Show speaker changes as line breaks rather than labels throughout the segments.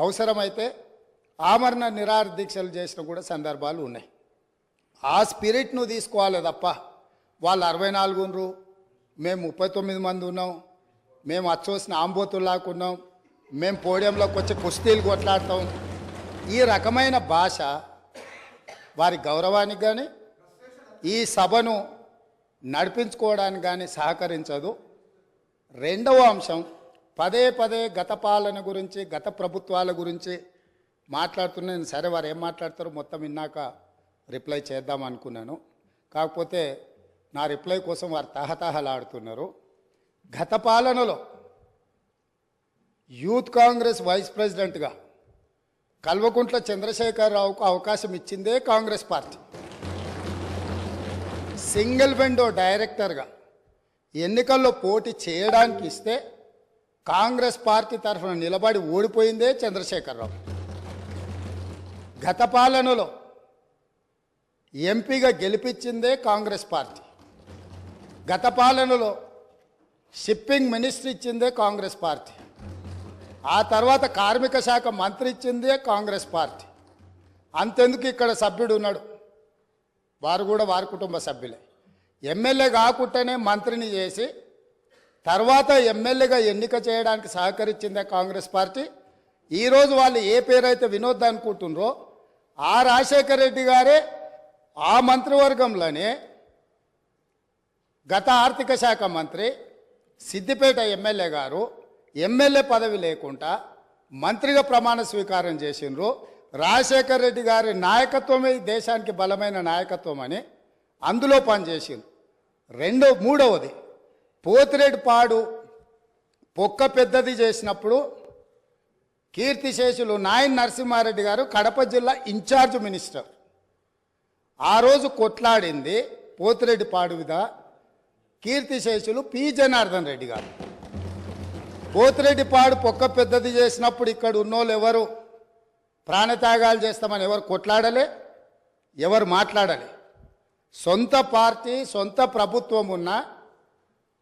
అవసరమైతే ఆమరణ నిరాహార దీక్షలు చేసిన కూడా సందర్భాలు ఉన్నాయి. ఆ స్పిరిట్ను తీసుకోవాలి తప్ప వాళ్ళు 64 ఉన్నారు, మేము 39 మంది ఉన్నాం, మేము అచ్చోసిన ఆంబోతుల్లాకున్నాం, మేము పోడియంలోకి వచ్చి కుస్తీలు కొట్లాడతాం, ఈ రకమైన భాష వారి గౌరవానికి కానీ ఈ సభను నడిపించుకోవడానికి కానీ సహకరించదు. రెండవ అంశం, పదే పదే గత పాలన గురించి గత ప్రభుత్వాల గురించి మాట్లాడుతున్నాను. సరే, వారు ఏం మాట్లాడతారో మొత్తం విన్నాక రిప్లై చేద్దాం అనుకున్నాను. కాకపోతే నా రిప్లై కోసం వారు తహతహలాడుతున్నారు. గత పాలనలో యూత్ కాంగ్రెస్ వైస్ ప్రెసిడెంట్గా కల్వకుంట్ల చంద్రశేఖరరావుకు అవకాశం ఇచ్చిందే కాంగ్రెస్ పార్టీ. సింగిల్ విండో డైరెక్టర్గా ఎన్నికల్లో పోటీ చేయడానికి ఇస్తే కాంగ్రెస్ పార్టీ తరఫున నిలబడి ఓడిపోయిందే చంద్రశేఖరరావు. గత పాలనలో ఎంపీగా గెలిపించిందే కాంగ్రెస్ పార్టీ. గత పాలనలో షిప్పింగ్ మినిస్టర్ ఇచ్చిందే కాంగ్రెస్ పార్టీ. ఆ తర్వాత కార్మిక శాఖ మంత్రి ఇచ్చిందే కాంగ్రెస్ పార్టీ. అంతెందుకు ఇక్కడ సభ్యుడు ఉన్నాడు, వారు కూడా వారి కుటుంబ సభ్యులే. ఎమ్మెల్యే కాకుండానే మంత్రిని చేసి తర్వాత ఎమ్మెల్యేగా ఎన్నిక చేయడానికి సహకరించిందే కాంగ్రెస్ పార్టీ. ఈరోజు వాళ్ళు ఏ పేరైతే వినోద్ అనుకుంటున్నారో ఆ రాజశేఖర రెడ్డి గారే ఆ మంత్రివర్గంలోనే గత ఆర్థిక శాఖ మంత్రి, సిద్దిపేట ఎమ్మెల్యే గారు ఎమ్మెల్యే పదవి లేకుండా మంత్రిగా ప్రమాణ స్వీకారం చేసిండ్రు. రాజశేఖర రెడ్డి గారి నాయకత్వమే దేశానికి బలమైన నాయకత్వం అని అందులో పనిచేసిండ్రు. మూడవది, పోతిరెడ్డిపాడు పొక్క పెద్దది చేసినప్పుడు కీర్తిశేషులు నాయన్ నరసింహారెడ్డి గారు కడప జిల్లా ఇన్ఛార్జ్ మినిస్టర్. ఆ రోజు కొట్లాడింది పోతిరెడ్డిపాడు మీద కీర్తిశేషులు పి జనార్దన్ రెడ్డి గారు. పోతిరెడ్డిపాడు పొక్క పెద్దది చేసినప్పుడు ఇక్కడ ఉన్నోళ్ళు ఎవరు ప్రాణత్యాగాలు చేస్తామని ఎవరు కొట్లాడలే, ఎవరు మాట్లాడలే. సొంత పార్టీ సొంత ప్రభుత్వం ఉన్న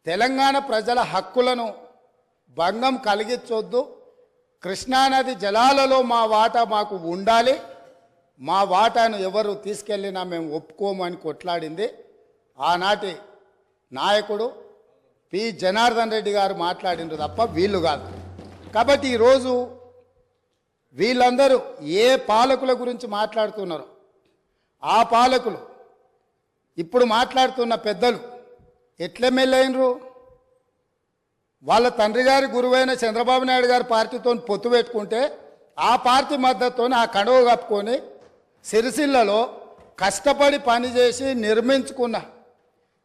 తెలంగాణ ప్రజల హక్కులను భంగం కలిగించొద్దు, కృష్ణానది జలాలలో మా వాటా మాకు ఉండాలి, మా వాటాను ఎవరు తీసుకెళ్ళినా మేము ఒప్పుకోమని కొట్లాడింది ఆనాటి నాయకుడు పి జనార్దన్ రెడ్డి గారు మాట్లాడిండ్రు తప్ప వీళ్ళు కాదు. కాబట్టి ఈరోజు వీళ్ళందరూ ఏ పాలకుల గురించి మాట్లాడుతున్నారో ఆ పాలకులు ఇప్పుడు మాట్లాడుతున్న పెద్దలు ఎట్లెమ్మెల్యే అయినరు? వాళ్ళ తండ్రి గారి గురువైన చంద్రబాబు నాయుడు గారి పార్టీతో పొత్తు పెట్టుకుంటే ఆ పార్టీ మద్దతుతో ఆ కడవ కప్పుకొని సిరిసిల్లలో కష్టపడి పనిచేసి నిర్మించుకున్న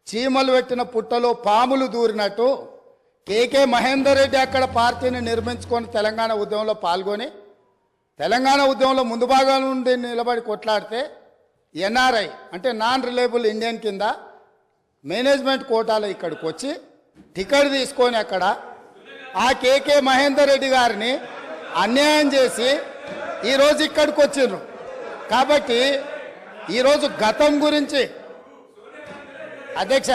చీమలు పెట్టిన పుట్టలో పాములు దూరినట్టు కేకే మహేందర్ రెడ్డి అక్కడ పార్టీని నిర్మించుకొని తెలంగాణ ఉద్యమంలో పాల్గొని తెలంగాణ ఉద్యమంలో ముందు భాగం నుండి నిలబడి కొట్లాడితే ఎన్ఆర్ఐ అంటే నాన్ రిలయబుల్ ఇండియన్ కింద మేనేజ్మెంట్ కోటాలో ఇక్కడికి వచ్చి టికెట్ తీసుకొని అక్కడ ఆ కేకే మహేందర్ రెడ్డి గారిని అన్యాయం చేసి ఈరోజు ఇక్కడికి వచ్చిర్రు. కాబట్టి ఈరోజు గతం గురించి అధ్యక్ష